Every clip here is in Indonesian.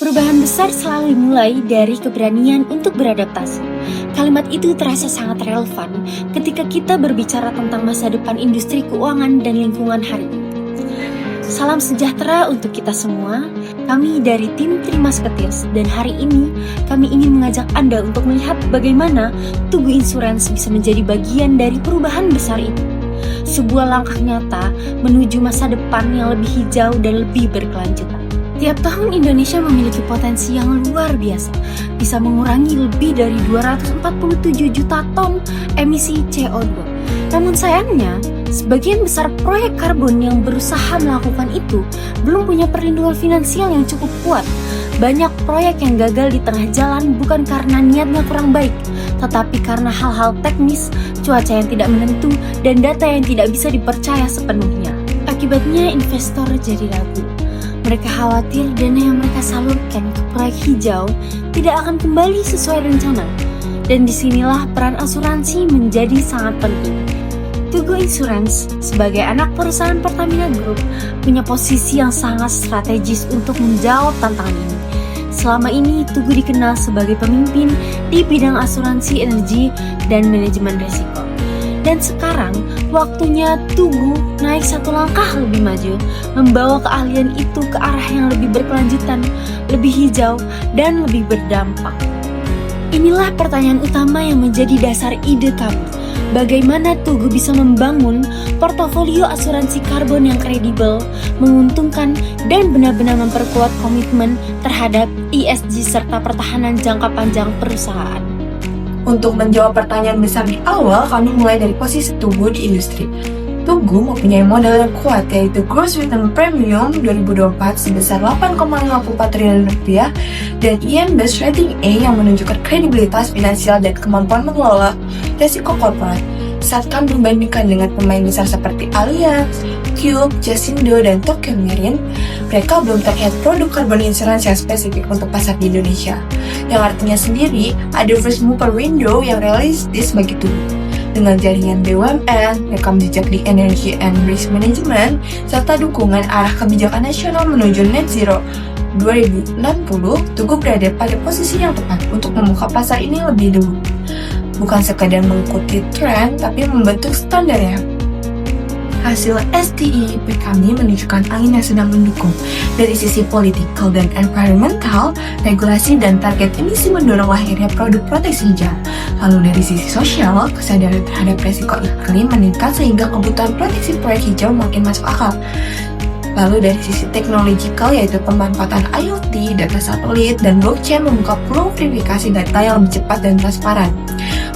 Perubahan besar selalu dimulai dari keberanian untuk beradaptasi. Kalimat itu terasa sangat relevan ketika kita berbicara tentang masa depan industri keuangan dan lingkungan hari ini. Salam sejahtera untuk kita semua. Kami dari tim Three Musketeers dan hari ini kami ingin mengajak Anda untuk melihat bagaimana Tugu Insurance bisa menjadi bagian dari perubahan besar itu. Sebuah langkah nyata menuju masa depan yang lebih hijau dan lebih berkelanjutan. Tiap tahun Indonesia memiliki potensi yang luar biasa, bisa mengurangi lebih dari 247 juta ton emisi CO2. Namun sayangnya, sebagian besar proyek karbon yang berusaha melakukan itu belum punya perlindungan finansial yang cukup kuat. Banyak proyek yang gagal di tengah jalan bukan karena niatnya kurang baik, tetapi karena hal-hal teknis, cuaca yang tidak menentu, dan data yang tidak bisa dipercaya sepenuhnya. Akibatnya investor jadi ragu. Mereka khawatir dana yang mereka salurkan ke proyek hijau tidak akan kembali sesuai rencana. Dan disinilah peran asuransi menjadi sangat penting. Tugu Insurance sebagai anak perusahaan Pertamina Group punya posisi yang sangat strategis untuk menjawab tantangan ini. Selama ini Tugu dikenal sebagai pemimpin di bidang asuransi energi dan manajemen risiko. Dan sekarang waktunya Tugu naik satu langkah lebih maju, membawa keahlian itu ke arah yang lebih berkelanjutan, lebih hijau, dan lebih berdampak. Inilah pertanyaan utama yang menjadi dasar ide kami. Bagaimana Tugu bisa membangun portofolio asuransi karbon yang kredibel, menguntungkan, dan benar-benar memperkuat komitmen terhadap ESG serta pertahanan jangka panjang perusahaan. Untuk menjawab pertanyaan besar di awal, kami mulai dari posisi Tugu di industri. Tugu mempunyai modal yang kuat, yaitu Gross Written Premium 2024 sebesar 8,54 triliun rupiah dan IM Best Rating A yang menunjukkan kredibilitas finansial dan kemampuan mengelola risiko korporat. Saat kami membandingkan dengan pemain besar seperti Allianz, Cube, Jasindo, dan Tokio Marine, mereka belum terlihat produk carbon insurance yang spesifik untuk pasar di Indonesia, yang artinya sendiri ada first mover window yang realistis bagi Tugu. Dengan jaringan BUMN, rekam jejak di energy and risk management, serta dukungan arah kebijakan nasional menuju net zero 2060, Tugu berada pada posisi yang tepat untuk membuka pasar ini lebih dulu. Bukan sekadar mengikuti tren, tapi membentuk standarnya. Hasil STIP kami menunjukkan angin yang sedang mendukung. Dari sisi political dan environmental, regulasi dan target emisi mendorong lahirnya produk proteksi hijau. Lalu dari sisi sosial, kesadaran terhadap resiko iklim meningkat sehingga kebutuhan proteksi proyek hijau makin masuk akal. Lalu dari sisi teknologikal, yaitu pemanfaatan IoT, data satelit, dan blockchain membuka peluang verifikasi data yang lebih cepat dan transparan.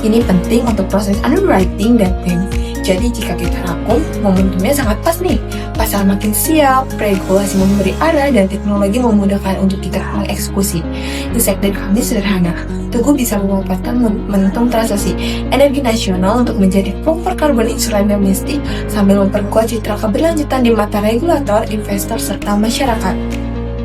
Ini penting untuk proses underwriting dan claim. Jadi jika kita rangkum, momentumnya sangat pas nih. Pasar makin siap, regulasi memberi arah, dan teknologi memudahkan untuk kita mengeksekusi. Insight dari kami sederhana. Tugu bisa memanfaatkan momentum transaksi energi nasional untuk menjadi provider carbon insurance domestik sambil memperkuat citra keberlanjutan di mata regulator, investor, serta masyarakat.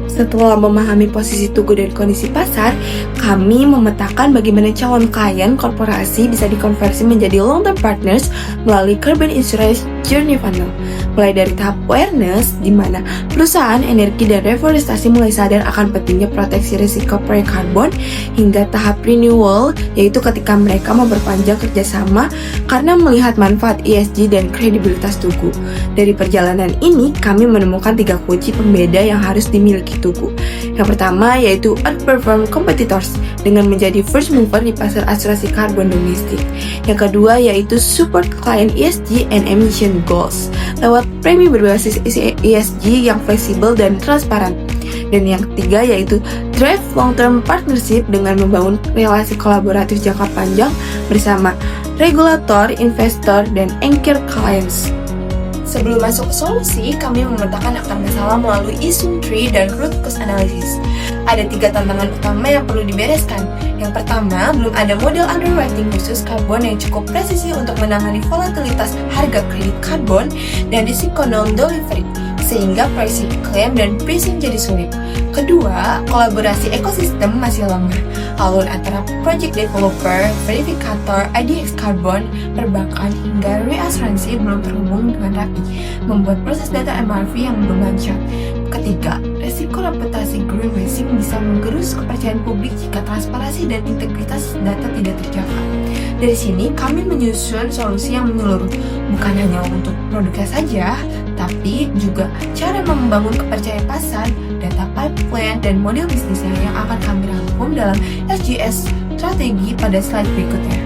Setelah memahami posisi Tugu dan kondisi pasar, kami memetakan bagaimana calon klien korporasi bisa dikonversi menjadi long-term partners melalui carbon insurance journey funnel. Mulai dari tahap awareness, di mana perusahaan energi dan reforestasi mulai sadar akan pentingnya proteksi risiko proyek karbon, hingga tahap renewal, yaitu ketika mereka memperpanjang kerjasama karena melihat manfaat ESG dan kredibilitas Tugu. Dari perjalanan ini, kami menemukan 3 kunci pembeda yang harus dimiliki Tugu. Yang pertama yaitu outperform competitors dengan menjadi first mover di pasar asuransi karbon domestik. Yang kedua yaitu support client ESG and emission goals lewat premi berbasis ESG yang fleksibel dan transparan. Dan yang ketiga yaitu drive long-term partnership dengan membangun relasi kolaboratif jangka panjang bersama regulator, investor, dan anchor clients. Sebelum masuk ke solusi, kami memetakan akar masalah melalui issue tree dan root cause analysis. Ada 3 tantangan utama yang perlu dibereskan. Yang pertama, belum ada model underwriting khusus karbon yang cukup presisi untuk menangani volatilitas harga kredit karbon dan risiko non-delivery, sehingga pricing claim dan pricing jadi sulit. Kedua, kolaborasi ekosistem masih lemah. Alur antara project developer, verifikator, IDX Carbon, perbankan, hingga reasuransi belum terhubung dengan rapi, membuat proses data MRV yang belum lancar. Ketiga, resiko reputasi greenwashing bisa menggerus kepercayaan publik jika transparansi dan integritas data tidak terjaga. Dari sini, kami menyusun solusi yang menyeluruh, bukan hanya untuk produknya saja, tapi juga cara membangun kepercayaan pasar, data pipeline, dan model bisnisnya yang akan kami rangkum dalam SGS strategi pada slide berikutnya.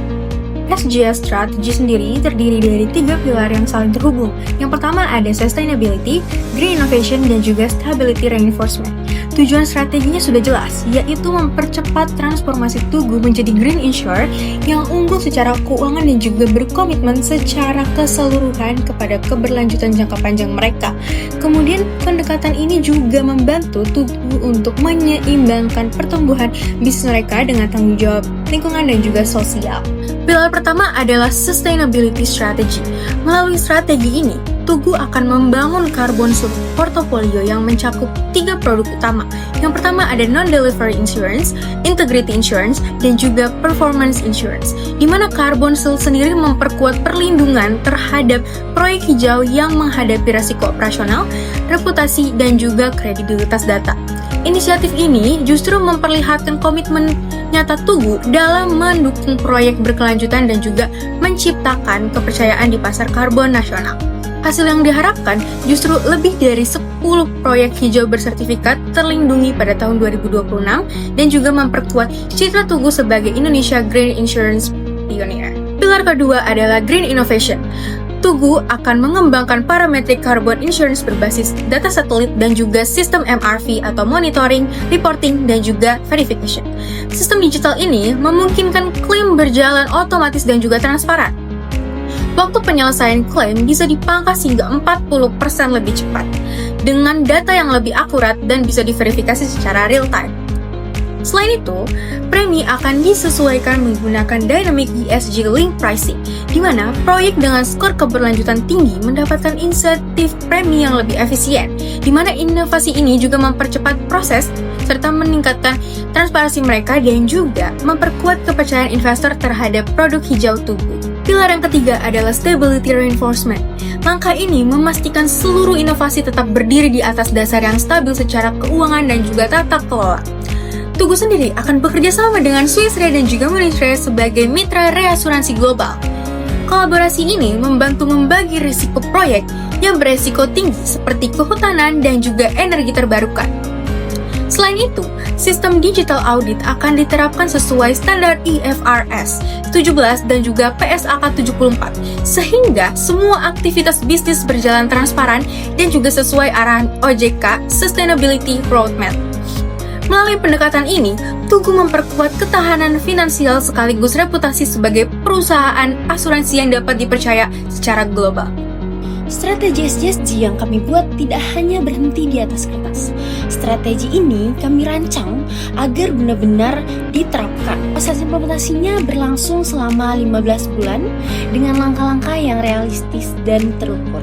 SGS Strategy sendiri terdiri dari 3 pilar yang saling terhubung. Yang pertama ada Sustainability, Green Innovation, dan juga Stability Reinforcement. Tujuan strateginya sudah jelas, yaitu mempercepat transformasi Tugu menjadi Green Insurer yang unggul secara keuangan dan juga berkomitmen secara keseluruhan kepada keberlanjutan jangka panjang mereka. Kemudian pendekatan ini juga membantu Tugu untuk menyeimbangkan pertumbuhan bisnis mereka dengan tanggung jawab lingkungan dan juga sosial. Pilar pertama adalah Sustainability Strategy. Melalui strategi ini, Tugu akan membangun carbon shield portfolio yang mencakup 3 produk utama. Yang pertama ada Non-Delivery Insurance, Integrity Insurance, dan juga Performance Insurance, di mana carbon shield sendiri memperkuat perlindungan terhadap proyek hijau yang menghadapi risiko operasional, reputasi, dan juga kredibilitas data. Inisiatif ini justru memperlihatkan komitmen nyata Tugu dalam mendukung proyek berkelanjutan dan juga menciptakan kepercayaan di pasar karbon nasional. Hasil yang diharapkan justru lebih dari 10 proyek hijau bersertifikat terlindungi pada tahun 2026 dan juga memperkuat citra Tugu sebagai Indonesia Green Insurance Pioneer. Pilar kedua adalah Green Innovation. Tugu akan mengembangkan parametric carbon insurance berbasis data satelit dan juga sistem MRV atau monitoring, reporting, dan juga verification. Sistem digital ini memungkinkan klaim berjalan otomatis dan juga transparan. Waktu penyelesaian klaim bisa dipangkas hingga 40% lebih cepat, dengan data yang lebih akurat dan bisa diverifikasi secara real time. Selain itu, premi akan disesuaikan menggunakan Dynamic ESG Link Pricing, di mana proyek dengan skor keberlanjutan tinggi mendapatkan insentif premi yang lebih efisien, di mana inovasi ini juga mempercepat proses serta meningkatkan transparansi mereka dan juga memperkuat kepercayaan investor terhadap produk hijau Tugu. Pilar yang ketiga adalah Stability Reinforcement. Langkah ini memastikan seluruh inovasi tetap berdiri di atas dasar yang stabil secara keuangan dan juga tata kelola. Tugu sendiri akan bekerja sama dengan Swiss Re dan juga Munich Re sebagai mitra reasuransi global. Kolaborasi ini membantu membagi risiko proyek yang beresiko tinggi seperti kehutanan dan juga energi terbarukan. Selain itu, sistem digital audit akan diterapkan sesuai standar IFRS 17 dan juga PSAK 74, sehingga semua aktivitas bisnis berjalan transparan dan juga sesuai arahan OJK Sustainability Roadmap. Melalui pendekatan ini, Tugu memperkuat ketahanan finansial sekaligus reputasi sebagai perusahaan asuransi yang dapat dipercaya secara global. Strategi SGSG yang kami buat tidak hanya berhenti di atas kertas. Strategi ini kami rancang agar benar-benar diterapkan. Proses implementasinya berlangsung selama 15 bulan dengan langkah-langkah yang realistis dan terukur.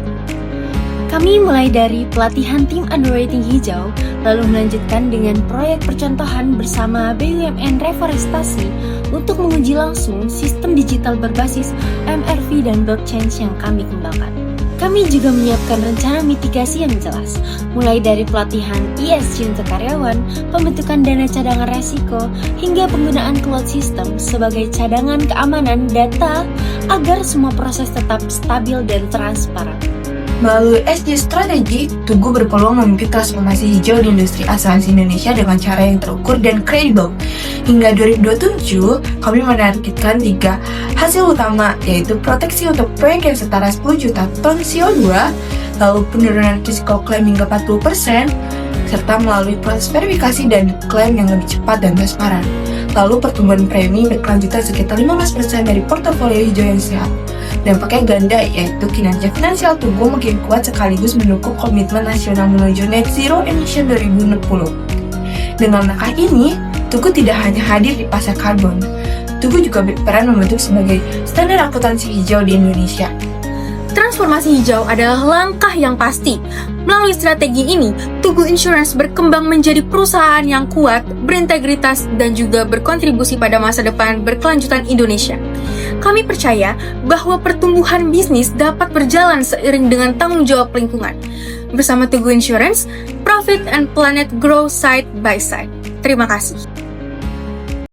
Kami mulai dari pelatihan tim underwriting hijau, lalu melanjutkan dengan proyek percontohan bersama BUMN Reforestasi untuk menguji langsung sistem digital berbasis MRV dan blockchain yang kami kembangkan. Kami juga menyiapkan rencana mitigasi yang jelas, mulai dari pelatihan ESG untuk karyawan, pembentukan dana cadangan resiko, hingga penggunaan cloud system sebagai cadangan keamanan data agar semua proses tetap stabil dan transparan. Melalui SG Strategi, Tugu berpeluang memimpin transformasi hijau di industri asuransi Indonesia dengan cara yang terukur dan kredibel. Hingga 2027, kami menargetkan 3 hasil utama, yaitu proteksi untuk proyek yang setara 10 juta ton CO2, lalu penurunan risiko klaim hingga 40%, serta melalui proses verifikasi dan klaim yang lebih cepat dan transparan. Lalu pertumbuhan premi berkelanjutan sekitar 15% dari portofolio hijau yang sehat. Dampaknya ganda, yaitu kinerja finansial Tugu makin kuat sekaligus mendukung komitmen nasional menuju net zero emission 2060. Dengan langkah ini, Tugu tidak hanya hadir di pasar karbon, Tugu juga berperan membentuk sebagai standar akuntansi hijau di Indonesia. Transformasi hijau adalah langkah yang pasti. Melalui strategi ini, Tugu Insurance berkembang menjadi perusahaan yang kuat, berintegritas, dan juga berkontribusi pada masa depan berkelanjutan Indonesia. Kami percaya bahwa pertumbuhan bisnis dapat berjalan seiring dengan tanggung jawab lingkungan. Bersama Tugu Insurance, Profit and Planet grow side by side. Terima kasih.